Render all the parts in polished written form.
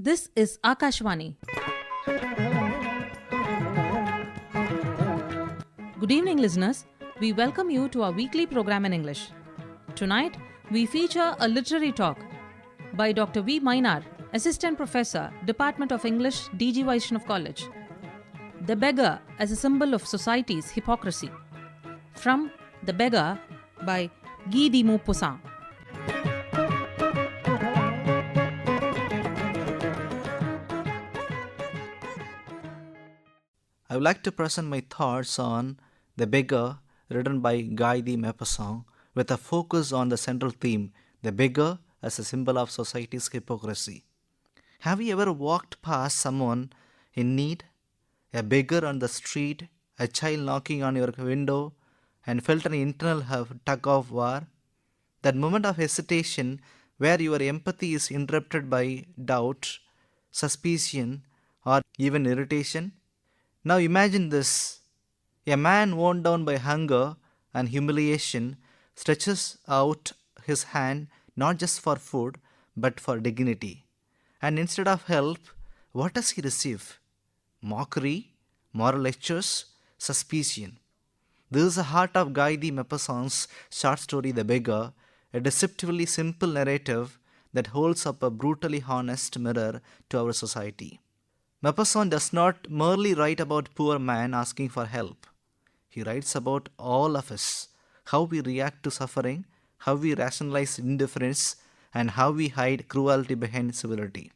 This is Akashvani. Good evening, listeners. We welcome you to our weekly program in English. Tonight, we feature a literary talk by Dr.V. Minar, Assistant Professor, Department of English, DG VAISHNAV College. The Beggar as a Symbol of Society's Hypocrisy. From The Beggar by Guy de Maupassant. I would like to present my thoughts on The Beggar, written by Guy de Maupassant, with a focus on the central theme, the beggar as a symbol of society's hypocrisy. Have you ever walked past someone in need, a beggar on the street, a child knocking on your window, and felt an internal tug of war? That moment of hesitation where your empathy is interrupted by doubt, suspicion, or even irritation? Now imagine this. A man worn down by hunger and humiliation stretches out his hand not just for food but for dignity. And instead of help, what does he receive? Mockery, moral lectures, suspicion. This is the heart of Guy de Maupassant's short story The Beggar, a deceptively simple narrative that holds up a brutally honest mirror to our society. Maupassant does not merely write about poor man asking for help. He writes about all of us, how we react to suffering, how we rationalize indifference, and how we hide cruelty behind civility.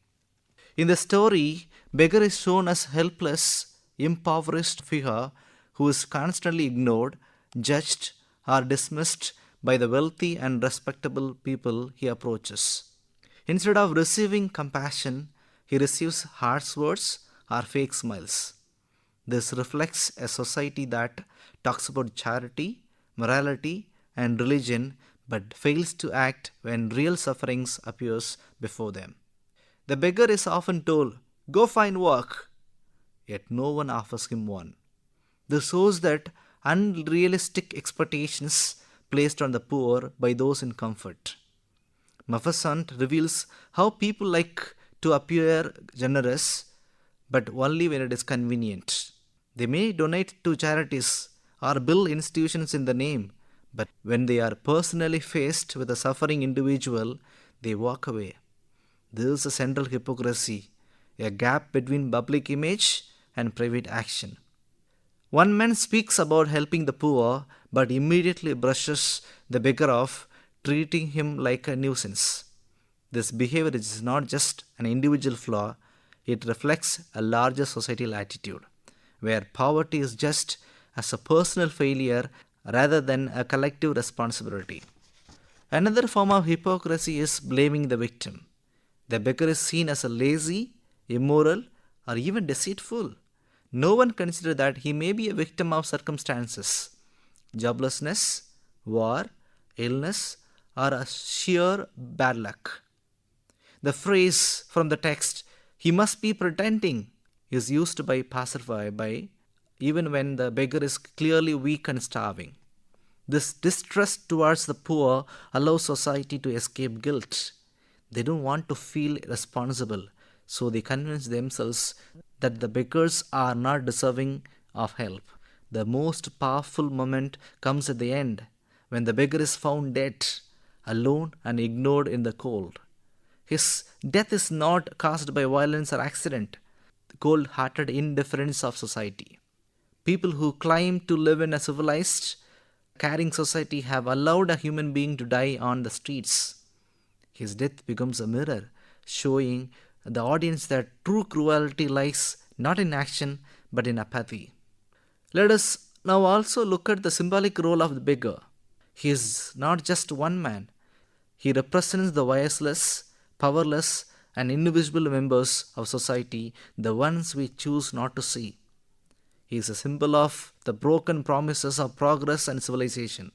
In the story, Beggar is shown as helpless, impoverished figure who is constantly ignored, judged, or dismissed by the wealthy and respectable people he approaches. Instead of receiving compassion, he receives harsh words or fake smiles. This reflects a society that talks about charity, morality, and religion but fails to act when real sufferings appears before them. The beggar is often told, "Go find work," yet no one offers him one. This shows that unrealistic expectations placed on the poor by those in comfort. Maupassant reveals how people like to appear generous, but only when it is convenient. They may donate to charities or build institutions in the name, but when they are personally faced with a suffering individual, they walk away. This is a central hypocrisy, a gap between public image and private action. One man speaks about helping the poor, but immediately brushes the beggar off, treating him like a nuisance. This behavior is not just an individual flaw, it reflects a larger societal attitude, where poverty is judged as a personal failure rather than a collective responsibility. Another form of hypocrisy is blaming the victim. The beggar is seen as a lazy, immoral, or even deceitful. No one considers that he may be a victim of circumstances, joblessness, war, illness, or a sheer bad luck. The phrase from the text, "he must be pretending," is used by passersby even when the beggar is clearly weak and starving. This distrust towards the poor allows society to escape guilt. They don't want to feel responsible, so they convince themselves that the beggars are not deserving of help. The most powerful moment comes at the end, when the beggar is found dead, alone and ignored in the cold. His death is not caused by violence or accident, the cold-hearted indifference of society. People who claim to live in a civilized, caring society have allowed a human being to die on the streets. His death becomes a mirror, showing the audience that true cruelty lies not in action but in apathy. Let us now also look at the symbolic role of the beggar. He is not just one man. He represents the voiceless, powerless, and invisible members of society, the ones we choose not to see. He is a symbol of the broken promises of progress and civilization.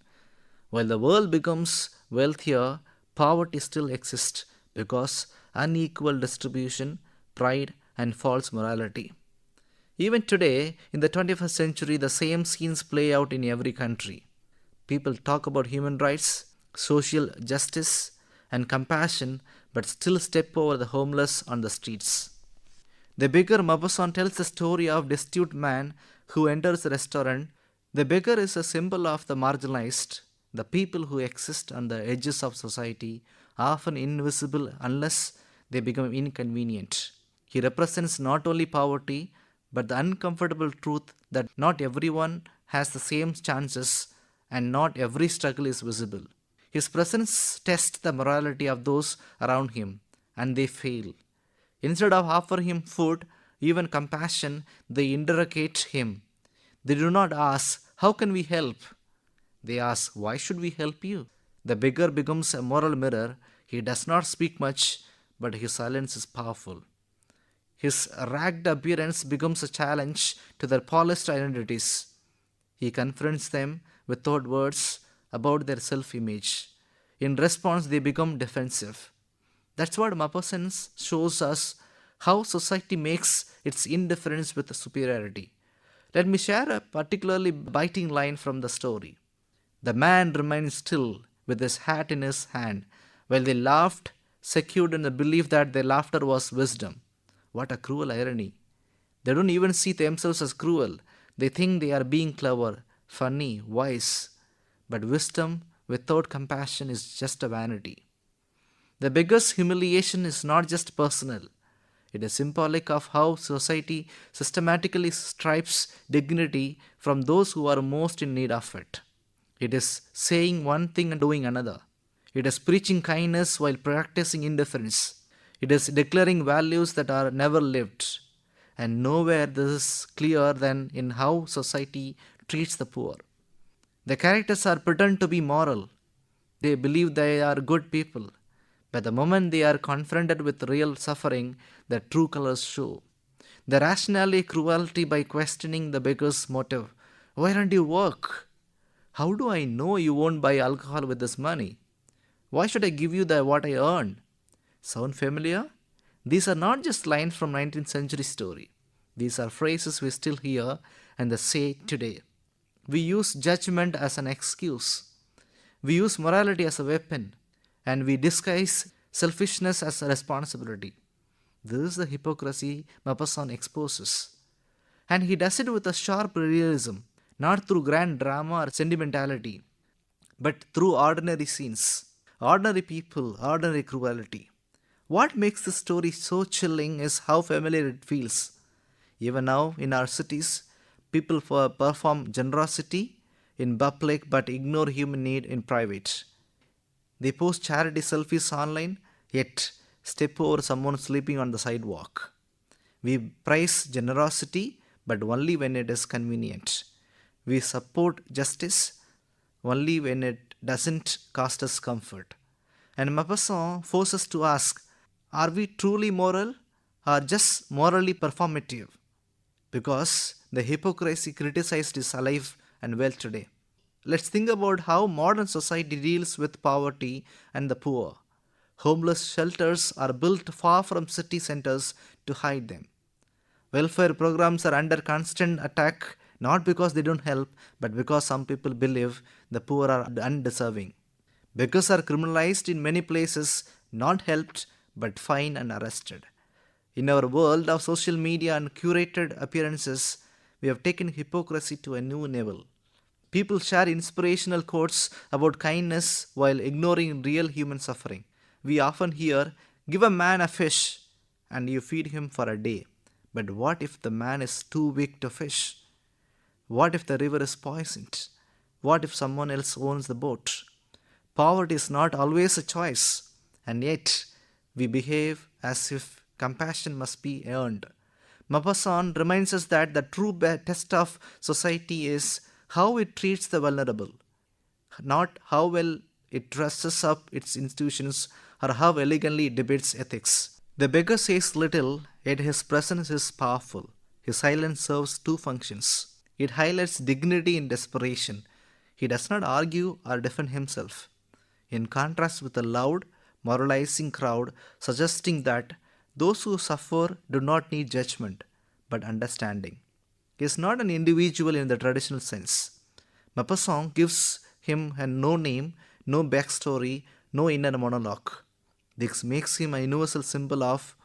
While the world becomes wealthier, poverty still exists because unequal distribution, pride, and false morality. Even today, in the 21st century, the same scenes play out in every country. People talk about human rights, social justice, and compassion, but still step over the homeless on the streets. The beggar Maupassant tells the story of a destitute man who enters a restaurant. The beggar is a symbol of the marginalized, the people who exist on the edges of society, often invisible unless they become inconvenient. He represents not only poverty, but the uncomfortable truth that not everyone has the same chances and not every struggle is visible. His presence tests the morality of those around him, and they fail. Instead of offering him food, even compassion, they interrogate him. They do not ask, "How can we help?" They ask, "Why should we help you?" The beggar becomes a moral mirror. He does not speak much, but his silence is powerful. His ragged appearance becomes a challenge to their polished identities. He confronts them without words about their self image. In response, they become defensive. That's what Maupassant shows us, how society makes its indifference with superiority. Let me share a particularly biting line from the story. The man remained still with his hat in his hand while they laughed, secured in the belief that their laughter was wisdom. What a cruel irony. They don't even see themselves as cruel. They think they are being clever, funny, wise. But wisdom without compassion is just a vanity. The beggar's humiliation is not just personal. It is symbolic of how society systematically strips dignity from those who are most in need of it. It is saying one thing and doing another. It is preaching kindness while practicing indifference. It is declaring values that are never lived. And nowhere this is clearer than in how society treats the poor. The characters are pretend to be moral. They believe they are good people. But the moment they are confronted with real suffering, their true colors show. They rationally cruelty by questioning the beggar's motive. Why don't you work? How do I know you won't buy alcohol with this money? Why should I give you what I earn? Sound familiar? These are not just lines from 19th century story. These are phrases we still hear and they say today. We use judgment as an excuse. We use morality as a weapon. And we disguise selfishness as a responsibility. This is the hypocrisy Maupassant exposes. And he does it with a sharp realism, not through grand drama or sentimentality, but through ordinary scenes, ordinary people, ordinary cruelty. What makes this story so chilling is how familiar it feels. Even now, in our cities, people perform generosity in public but ignore human need in private. They post charity selfies online, yet step over someone sleeping on the sidewalk. We prize generosity, but only when it is convenient. We support justice only when it doesn't cost us comfort. And Maupassant forces us to ask, are we truly moral or just morally performative? Because the hypocrisy criticized is alive and well today. Let's think about how modern society deals with poverty and the poor. Homeless shelters are built far from city centers to hide them. Welfare programs are under constant attack not because they don't help, but because some people believe the poor are undeserving. Beggars are criminalized in many places, not helped, but fined and arrested. In our world of social media and curated appearances, we have taken hypocrisy to a new level. People share inspirational quotes about kindness while ignoring real human suffering. We often hear, "Give a man a fish and you feed him for a day." But what if the man is too weak to fish? What if the river is poisoned? What if someone else owns the boat? Poverty is not always a choice, and yet we behave as if compassion must be earned. Maupassant reminds us that the true test of society is how it treats the vulnerable, not how well it dresses up its institutions or how elegantly it debates ethics. The beggar says little, yet his presence is powerful. His silence serves two functions. It highlights dignity in desperation. He does not argue or defend himself, in contrast with a loud, moralizing crowd suggesting that those who suffer do not need judgment, but understanding. He is not an individual in the traditional sense. Maupassant gives him a no name, no backstory, no inner monologue. This makes him a universal symbol of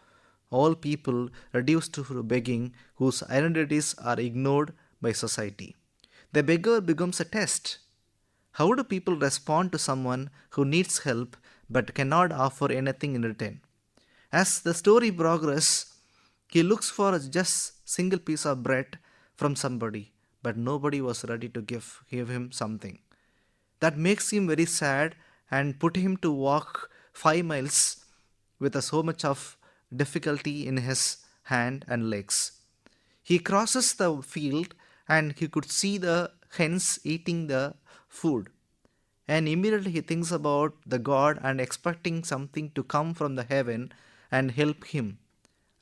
all people reduced to begging whose identities are ignored by society. The beggar becomes a test. How do people respond to someone who needs help but cannot offer anything in return? As the story progresses, he looks for just single piece of bread from somebody, but nobody was ready to give him something. That makes him very sad and put him to walk 5 miles with so much of difficulty in his hand and legs. He crosses the field and he could see the hens eating the food. And immediately he thinks about the God and expecting something to come from the heaven and help him.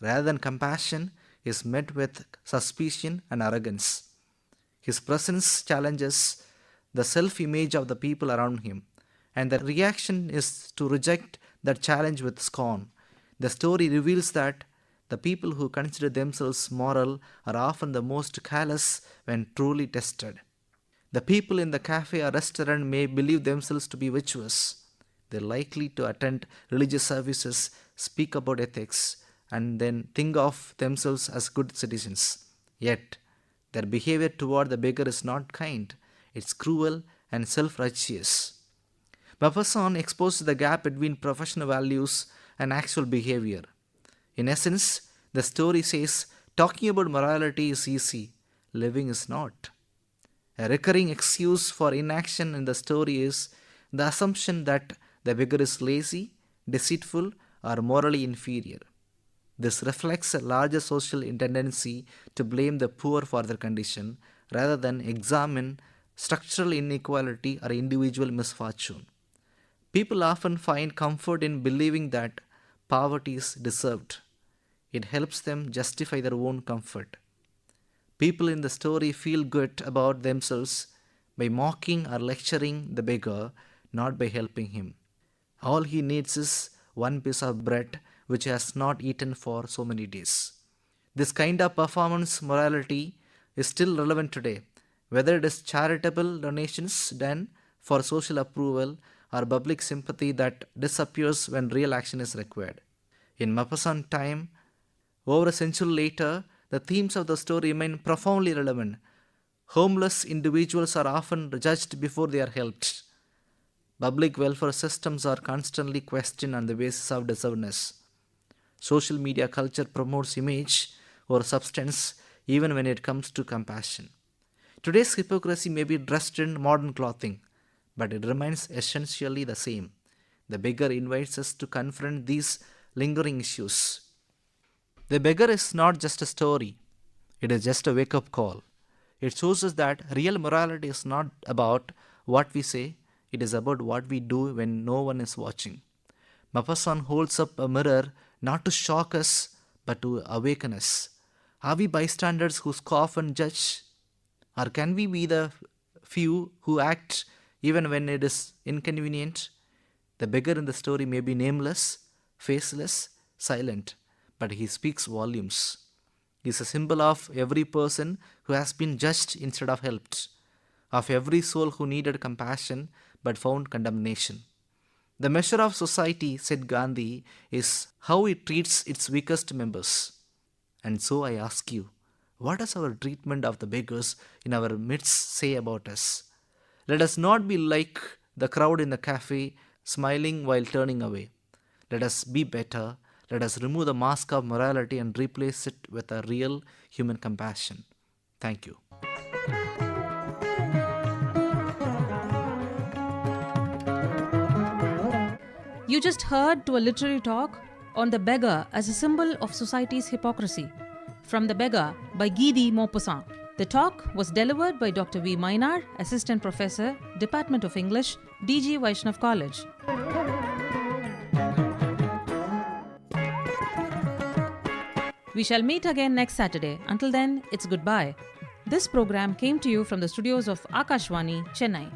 Rather than compassion, he is met with suspicion and arrogance. His presence challenges the self image of the people around him, and the reaction is to reject that challenge with scorn. The story reveals that the people who consider themselves moral are often the most callous when truly tested. The people in the cafe or restaurant may believe themselves to be virtuous. They are likely to attend religious services, speak about ethics, and then think of themselves as good citizens. Yet, their behavior toward the beggar is not kind, it's cruel and self-righteous. Maupassant exposes the gap between professional values and actual behavior. In essence, the story says talking about morality is easy, living is not. A recurring excuse for inaction in the story is the assumption that the beggar is lazy, deceitful, or morally inferior. This reflects a larger social tendency to blame the poor for their condition rather than examine structural inequality or individual misfortune. People often find comfort in believing that poverty is deserved. It helps them justify their own comfort. People in the story feel good about themselves by mocking or lecturing the beggar, not by helping him. All he needs is one piece of bread which he has not eaten for so many days. This kind of performance morality is still relevant today, whether it is charitable donations done for social approval or public sympathy that disappears when real action is required. In Maupassant's time, over a century later, the themes of the story remain profoundly relevant. Homeless individuals are often judged before they are helped. Public welfare systems are constantly questioned on the basis of deservedness. Social media culture promotes image or substance even when it comes to compassion. Today's hypocrisy may be dressed in modern clothing, but it remains essentially the same. The beggar invites us to confront these lingering issues. The beggar is not just a story, it is just a wake-up call. It shows us that real morality is not about what we say, it is about what we do when no one is watching. Maupassant holds up a mirror not to shock us, but to awaken us. Are we bystanders who scoff and judge? Or can we be the few who act even when it is inconvenient? The beggar in the story may be nameless, faceless, silent, but he speaks volumes. He is a symbol of every person who has been judged instead of helped, of every soul who needed compassion but found condemnation. The measure of society, said Gandhi, is how it treats its weakest members. And so I ask you, what does our treatment of the beggars in our midst say about us? Let us not be like the crowd in the cafe, smiling while turning away. Let us be better. Let us remove the mask of morality and replace it with a real human compassion. Thank you. You just heard to a literary talk on the beggar as a symbol of society's hypocrisy from The Beggar by Guy de Maupassant. The talk was delivered by Dr.V. Minar, Assistant Professor, Department of English, DG VAISHNAV College. We shall meet again next Saturday. Until then, it's goodbye. This program came to you from the studios of Akashvani, Chennai.